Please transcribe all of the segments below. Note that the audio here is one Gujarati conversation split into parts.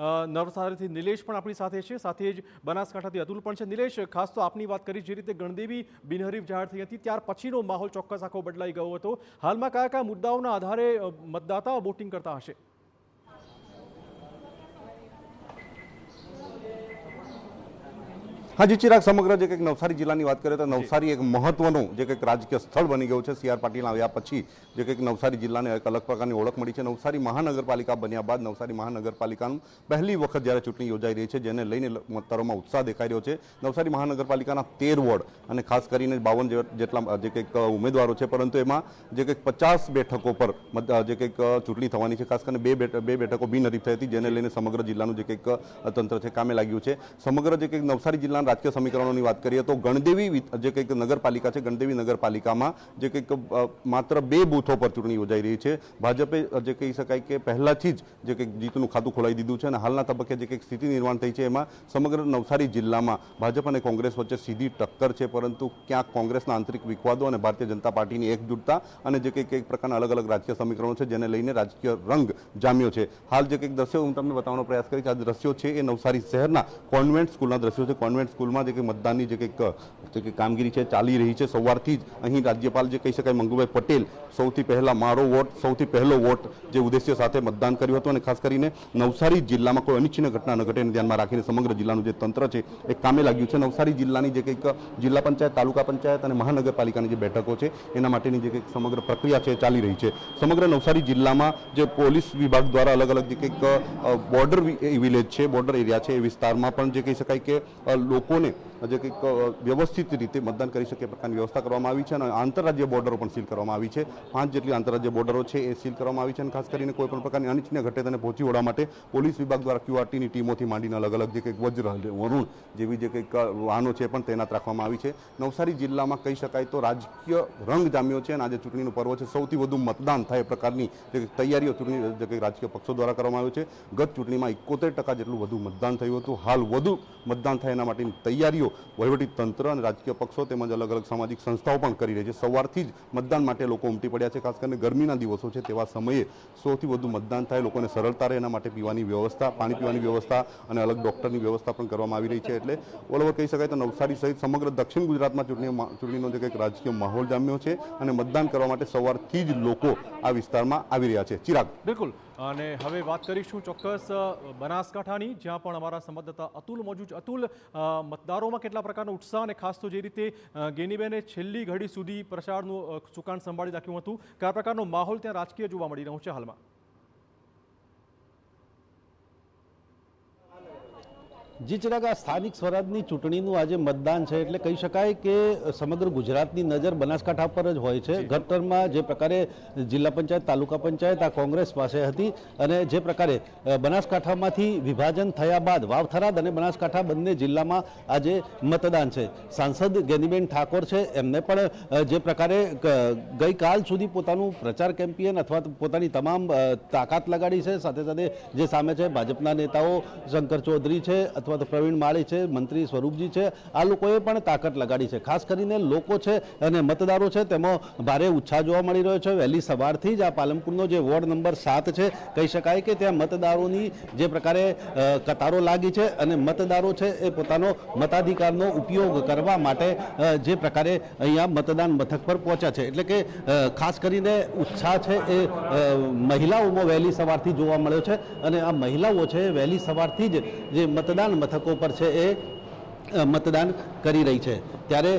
નવસારીથી નિલેશ પણ આપણી સાથે છે, સાથે જ બનાસકાંઠાથી અતુલ પણ છે। નિલેશ, ખાસ તો આપની વાત કરી, જે રીતે ગણદેવી બિનહરીફ જાહેર થઈ હતી ત્યાર પછીનો માહોલ ચોક્કસ આખો બદલાઈ ગયો હતો। હાલમાં કયા કયા મુદ્દાઓના આધારે મતદાતાઓ વોટિંગ કરતા હશે? हाँ जी चिराग, समग्र जे नवसारी जिल्लाની વાત કરીએ તો નવસારી એક મહત્વનું જે રાજકીય સ્થળ બની ગયું છે। સીઆર પાટીલ આવ્યા પછી જે નવસારી જિલ્લાને એક અલગ પ્રકારની ઓળખ મળી છે। નવસારી મહાનગરપાલિકા બન્યા બાદ નવસારી મહાનગરપાલિકાનું પહેલી વખત જ્યારે ચૂંટણી યોજાઈ રહી છે, જેને લઈને મતદારોમાં ઉત્સાહ દેખાઈ રહ્યો છે। નવસારી મહાનગરપાલિકાના 13 વોર્ડ અને ખાસ કરીને 52 જેટલા જે ઉમેદવારો છે, પરંતુ એમાં જે 50 બેઠકો પર જે ચૂંટણી થવાની છે। ખાસ કરીને બે બેઠકો બિનહરીફ થઈ હતી, જેને લઈને સમગ્ર જિલ્લાનું જે તંત્ર છે કામે લાગ્યું છે। સમગ્ર જે નવસારી જિલ્લાના રાજકીય સમીકરણોની વાત કરીએ તો ગણદેવી જે નગરપાલિકા છે, ગણદેવી નગરપાલિકામાં જે માત્ર 2 બૂથો પર ચૂંટણી યોજાઈ રહી છે। ભાજપે જે કહી શકાય કે પહેલાથી જ જે જીતનું ખાતું ખોલાવી દીધું છે અને હાલના તબક્કે જે સ્થિતિ નિર્માણ થઈ છે એમાં સમગ્ર નવસારી જિલ્લામાં ભાજપ અને કોંગ્રેસ વચ્ચે સીધી ટક્કર છે, પરંતુ ક્યાંક કોંગ્રેસના આંતરિક વિવાદો અને ભારતીય જનતા પાર્ટીની એકજૂટતા અને જે એક પ્રકારના અલગ અલગ રાજકીય સમીકરણો છે, જેને લઈને રાજકીય રંગ જામ્યો છે। હાલ જે દ્રશ્યો હું તમને બતાવવાનો પ્રયાસ કરીશ, આ દ્રશ્યો છે એ નવસારી શહેરના કોન્વેન્ટ સ્કૂલના દ્રશ્યો છે। કોન્વેન્ટ સ્કૂલમાં જે મતદાનની જે કામગીરી છે ચાલી રહી છે। સવારથી જ અહીં રાજ્યપાલ જે કહી શકાય મંગુભાઈ પટેલ સૌથી પહેલા મારો વોટ, સૌથી પહેલો વોટ જે ઉદ્દેશ્ય સાથે મતદાન કર્યું હતું અને ખાસ કરીને નવસારી જિલ્લામાં કોઈ અનિચ્છનીય ઘટના ન ઘટે એને ધ્યાનમાં રાખીને સમગ્ર જિલ્લાનું જે તંત્ર છે એ કામે લાગ્યું છે। નવસારી જિલ્લાની જે જિલ્લા પંચાયત, તાલુકા પંચાયત અને મહાનગરપાલિકાની જે બેઠકો છે એના માટેની જે સમગ્ર પ્રક્રિયા છે ચાલી રહી છે। સમગ્ર નવસારી જિલ્લામાં જે પોલીસ વિભાગ દ્વારા અલગ અલગ જે બોર્ડર વિલેજ છે, બોર્ડર એરિયા છે, એ વિસ્તારમાં પણ જે કહી શકાય કે લોકોને જે વ્યવસ્થિત રીતે મતદાન કરી શકે પ્રકારની વ્યવસ્થા કરવામાં આવી છે અને આંતરરાજ્ય બોર્ડરો પણ સીલ કરવામાં આવી છે। 5 જેટલી આંતરરાજ્ય બોર્ડરો છે એ સીલ કરવામાં આવી છે અને ખાસ કરીને કોઈ પણ પ્રકારની અનિચ્છનીય ઘટે તેને પહોંચી વળવા માટે પોલીસ વિભાગ દ્વારા QRTની ટીમોથી માંડીને અલગ અલગ જે વજ્ર, વરુણ જેવી જે વાહનો છે પણ તૈનાત રાખવામાં આવી છે। નવસારી જિલ્લામાં કહી શકાય તો રાજકીય રંગ જામ્યો છે અને આજે ચૂંટણીનું પર્વ છે, સૌથી વધુ મતદાન થાય પ્રકારની જે તૈયારીઓ ચૂંટણી જે રાજકીય પક્ષો દ્વારા કરવામાં આવ્યો છે। ગત ચૂંટણીમાં 71% જેટલું વધુ મતદાન થયું હતું। હાલ વધુ મતદાન થાય એના માટેની તૈયારીઓ વહીવટી તંત્ર અને રાજકીય પક્ષો તેમજ અલગ અલગ સામાજિક સંસ્થાઓ પણ કરી રહી છે। સવારથી જ મતદાન માટે લોકો ઉમટી પડ્યા છે। ખાસ કરીને ગરમીના દિવસો છે તેવા સમયે સૌથી વધુ મતદાન થાય, લોકોને સરળતા રહે એના માટે પીવાની વ્યવસ્થા, પાણી પીવાની વ્યવસ્થા અને અલગ ડૉક્ટરની વ્યવસ્થા પણ કરવામાં આવી રહી છે। એટલે ઓલ ઓવર કહી શકાય તો નવસારી સહિત સમગ્ર દક્ષિણ ગુજરાતમાં ચૂંટણીનો જે રાજકીય માહોલ જામ્યો છે અને મતદાન કરવા માટે સવારથી જ લોકો આ વિસ્તારમાં આવી રહ્યા છે। ચિરાગ, બિલકુલ। અને હવે વાત કરીશું ચોક્કસ બનાસકાંઠાની, જ્યાં પણ અમારા સંવાદદાતા અતુલ મોજૂદ છે। અતુલ, મતદારોમાં કેટલા પ્રકારનો ઉત્સાહ અને ખાસ તો જે રીતે ગેનીબેને છેલ્લી ઘડી સુધી પ્રચારનું સુકાન સંભાળી રાખ્યું હતું, કયા પ્રકારનો માહોલ ત્યાં રાજકીય જોવા મળી રહ્યો છે હાલમાં? જી ચિરાગ, આ સ્થાનિક સ્વરાજની ચૂંટણીનું આજે મતદાન છે એટલે કહી શકાય કે સમગ્ર ગુજરાતની નજર બનાસકાંઠા પર જ હોય છે। ગત ટર્મમાં જે પ્રકારે જિલ્લા પંચાયત, તાલુકા પંચાયત આ કોંગ્રેસ પાસે હતી અને જે પ્રકારે બનાસકાંઠામાંથી વિભાજન થયા બાદ વાવથરાદ અને બનાસકાંઠા બંને જિલ્લામાં આજે મતદાન છે। સાંસદ ગેનીબેન ઠાકોર છે, એમને પણ જે પ્રકારે ગઈકાલ સુધી પોતાનું પ્રચાર કેમ્પેન અથવા પોતાની તમામ તાકાત લગાડી છે। સાથે સાથે જે સામે છે ભાજપના નેતાઓ શંકર ચૌધરી છે અથવા તો પ્રવીણ માળી છે, મંત્રી સ્વરૂપજી છે, આ લોકોએ પણ તાકાત લગાડી છે। ખાસ કરીને લોકો છે અને મતદારો છે તેમાં ભારે ઉત્સાહ જોવા મળી રહ્યો છે। વહેલી સવારથી જ આ પાલનપુરનો જે વોર્ડ નંબર 7 છે, કહી શકાય કે ત્યાં મતદારોની જે પ્રકારે કતારો લાગી છે અને મતદારો છે એ પોતાનો મતાધિકારનો ઉપયોગ કરવા માટે જે પ્રકારે અહીંયા મતદાન મથક પર પહોંચ્યા છે। એટલે કે ખાસ કરીને ઉત્સાહ છે એ મહિલાઓમાં વહેલી સવારથી જોવા મળ્યો છે અને આ મહિલાઓ છે વહેલી સવારથી જ જે મતદાન મથકો પર છે એ મતદાન કરી રહી છે। ત્યારે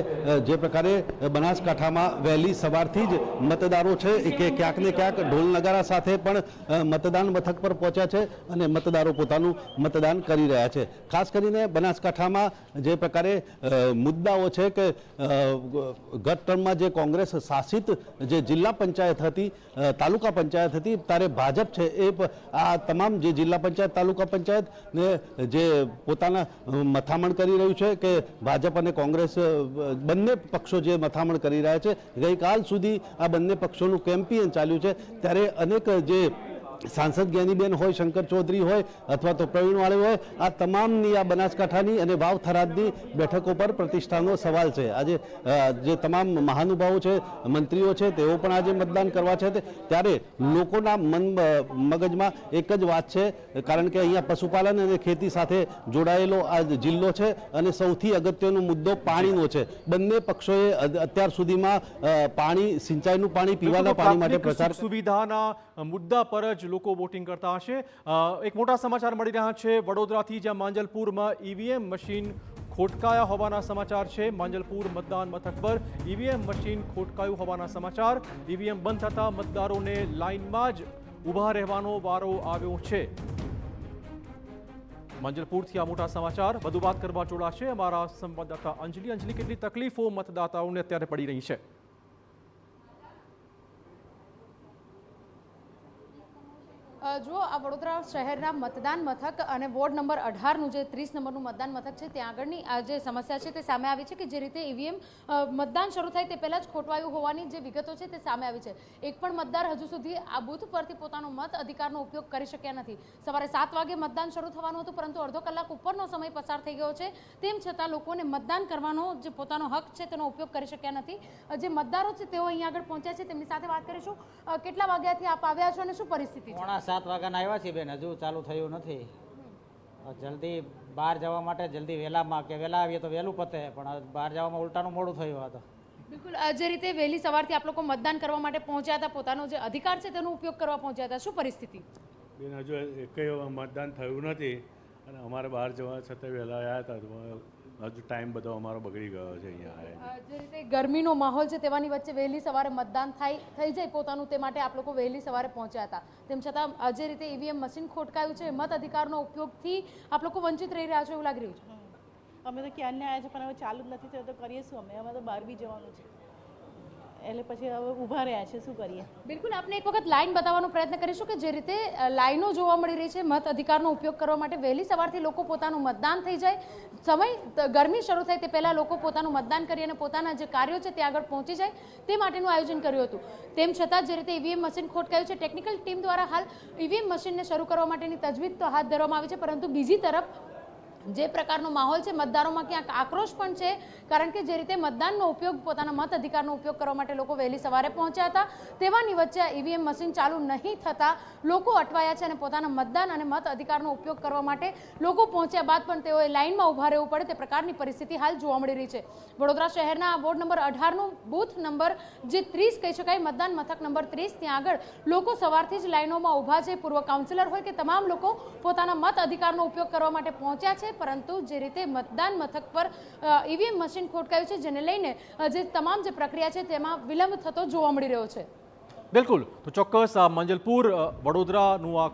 જે પ્રકારે બનાસકાંઠામાં વહેલી સવારથી જ મતદારો છે કે ક્યાંક ને ક્યાંક ઢોલ નગારા સાથે પણ મતદાન મથક પર પહોંચ્યા છે અને મતદારો પોતાનું મતદાન કરી રહ્યા છે। ખાસ કરીને બનાસકાંઠામાં જે પ્રકારે મુદ્દાઓ છે કે ગત ટર્મમાં જે કોંગ્રેસ શાસિત જે જિલ્લા પંચાયત હતી, તાલુકા પંચાયત હતી, ત્યારે ભાજપ છે એ આ તમામ જે જિલ્લા પંચાયત, તાલુકા પંચાયત ને જે પોતાના મથામણ કરી રહ્યું છે કે ભાજપ અને કોંગ્રેસ બંને પક્ષો જે મથામણ કરી રહ્યા છે, ગઈકાલ સુધી આ બંને પક્ષોનું કેમ્પેન ચાલ્યું છે। ત્યારે અનેક જે સાંસદ જ્ઞાનીબેન હોય, શંકર ચૌધરી હોય અથવા તો પ્રવીણ વાળે હોય, આ તમામની આ બનાસકાંઠાની અને વાવ થરાદની બેઠકો પર પ્રતિષ્ઠાનો સવાલ છે. આજે જે તમામ મહાનુભાવો છે, મંત્રીઓ છે, તેઓ પણ આજે મતદાન કરવા છે. ત્યારે લોકોના મગજમાં એક જ વાત છે, કારણ કે અહીંયા પશુપાલન અને ખેતી સાથે જોડાયેલો આ જિલ્લો છે અને સૌથી અગત્યનો મુદ્દો પાણીનો છે. બંને પક્ષોએ અત્યાર સુધીમાં પાણી, સિંચાઈનું પાણી, પીવાના પાણી માટે પ્રચાર સુવિધાના મુદ્દા પર જ લોકો વોટિંગ કરતા હશે. એક મોટા સમાચાર મળી રહ્યા છે વડોદરાથી, જ્યાં માંજલપુરમાં ઈવીએમ મશીન ખોટકાયા હોવાના સમાચાર છે. માંજલપુર મતદાન મથક પર ઈવીએમ મશીન ખોટકાયું હોવાના સમાચાર. ઈવીએમ બંધ થતા મતદારોને લાઇનમાં જ ઊભા રહેવાનો વારો આવ્યો છે. માંજલપુરથી આ મોટા સમાચાર. વધુ વાત કરવા જોડાશે અમારા સંવાદદાતા અંજલિ. અંજલિ, કેટલી તકલીફો મતદાતાઓને અત્યારે પડી રહી છે? જો આ વડોદરા શહેરના મતદાન મથક અને વોર્ડ નંબર 18નું જે 30 નંબરનું મતદાન મથક છે, ત્યાં આગળની આ જે સમસ્યા છે તે સામે આવી છે કે જે રીતે ઈવીએમ મતદાન શરૂ થાય તે પહેલાં જ ખોટવાયું હોવાની જે વિગતો છે તે સામે આવી છે. એક પણ મતદાર હજુ સુધી આ બૂથ પરથી પોતાનો મત અધિકારનો ઉપયોગ કરી શક્યા નથી. સવારે 7 વાગે મતદાન શરૂ થવાનું હતું, પરંતુ અડધો કલાક ઉપરનો સમય પસાર થઈ ગયો છે. તેમ છતાં લોકોને મતદાન કરવાનો જે પોતાનો હક છે તેનો ઉપયોગ કરી શક્યા નથી. જે મતદારો છે તેઓ અહીંયા આગળ પહોંચ્યા છે, તેમની સાથે વાત કરીશું. કેટલા વાગ્યાથી આપ આવ્યા છો અને શું પરિસ્થિતિ છે? 7 વાગ્યાના આવ્યા છીએ બેન, હજુ ચાલુ થયું નથી. જલ્દી બહાર જવા માટે જલ્દી વહેલામાં કે વહેલા આવીએ તો વહેલું પતે, પણ બહાર જવામાં ઉલટાનું મોડું થયું હતું. બિલકુલ, જે રીતે વહેલી સવારથી આપ લોકો મતદાન કરવા માટે પહોંચ્યા હતા, પોતાનો જે અધિકાર છે તેનો ઉપયોગ કરવા પહોંચ્યા હતા, શું પરિસ્થિતિ? બેન, હજુ એકય મતદાન થયું નથી અને અમારે બહાર જવા છતાં વહેલા આવ્યા હતા. હજુ ટાઈમ બધો અમારો બગડી ગયો છે અહીંયા. જે રીતે ગરમીનો માહોલ છે તેવાની વચ્ચે વહેલી સવારે મતદાન થઈ જાય પોતાનું, તે માટે આપ લોકો વહેલી સવારે પહોંચ્યા હતા. તેમ છતાં જે રીતે ઈવીએમ મશીન ખોટકાયું છે, મત અધિકારનો ઉપયોગથી આપ લોકો વંચિત રહી રહ્યા છો એવું લાગી રહ્યું છે. અમે તો ક્યારના આવ્યા છે, પણ હવે ચાલુ જ નથી થયું તો કરીએ શું? અમે તો બહાર બી જવાનું છે, એટલે પછી હવે ઊભા રહ્યા છે, શું કરીએ? બિલકુલ, આપણે એક વખત લાઈન બતાવવાનો પ્રયત્ન કરીશું કે જે રીતે લાઈનો જોવા મળી રહી છે મત અધિકારનો ઉપયોગ કરવા માટે. વહેલી સવારથી લોકો પોતાનું મતદાન થઈ જાય, સમય ગરમી શરૂ થાય તે પહેલાં લોકો પોતાનું મતદાન કરી અને પોતાના જે કાર્યો છે ત્યાં આગળ પહોંચી જાય તે માટેનું આયોજન કર્યું હતું. તેમ છતાં જે રીતે ઈવીએમ મશીન ખોટકાયું છે, ટેકનિકલ ટીમ દ્વારા હાલ ઈવીએમ મશીનને શરૂ કરવા માટેની તજવીજ તો હાથ ધરવામાં આવી છે, પરંતુ બીજી તરફ જે પ્રકારનો માહોલ છે મતદારોમાં ક્યાંક આક્રોશ પણ છે, કારણ કે જે રીતે મતદાનનો ઉપયોગ, પોતાના મત અધિકારનો ઉપયોગ કરવા માટે લોકો વહેલી સવારે પહોંચ્યા હતા, તેવાની વચ્ચે ઈવીએમ મશીન ચાલુ નહીં થતાં લોકો અટવાયા છે અને પોતાના મતદાન અને મત અધિકારનો ઉપયોગ કરવા માટે લોકો પહોંચ્યા બાદ પણ તેઓએ લાઇનમાં ઊભા રહેવું પડે તે પ્રકારની પરિસ્થિતિ હાલ જોવા મળી રહી છે. વડોદરા શહેરના વોર્ડ નંબર 18નું બૂથ નંબર જે 30 કહી શકાય, મતદાન મથક નંબર 30, ત્યાં આગળ લોકો સવારથી જ લાઇનોમાં ઊભા છે. પૂર્વ કાઉન્સિલર હોય કે તમામ લોકો પોતાના મત અધિકારનો ઉપયોગ કરવા માટે પહોંચ્યા છે, પરંતુ જે રીતે મતદાન મથક પર ઈવીએમ મશીન ખોટકાયું છે, જેને લઈને જે તમામ જે પ્રક્રિયા છે તેમાં વિલંબ થતો જોવા મળી રહ્યો છે. બિલકુલ, તો ચોક્કસ આ માંજલપુર વડોદરાનું આ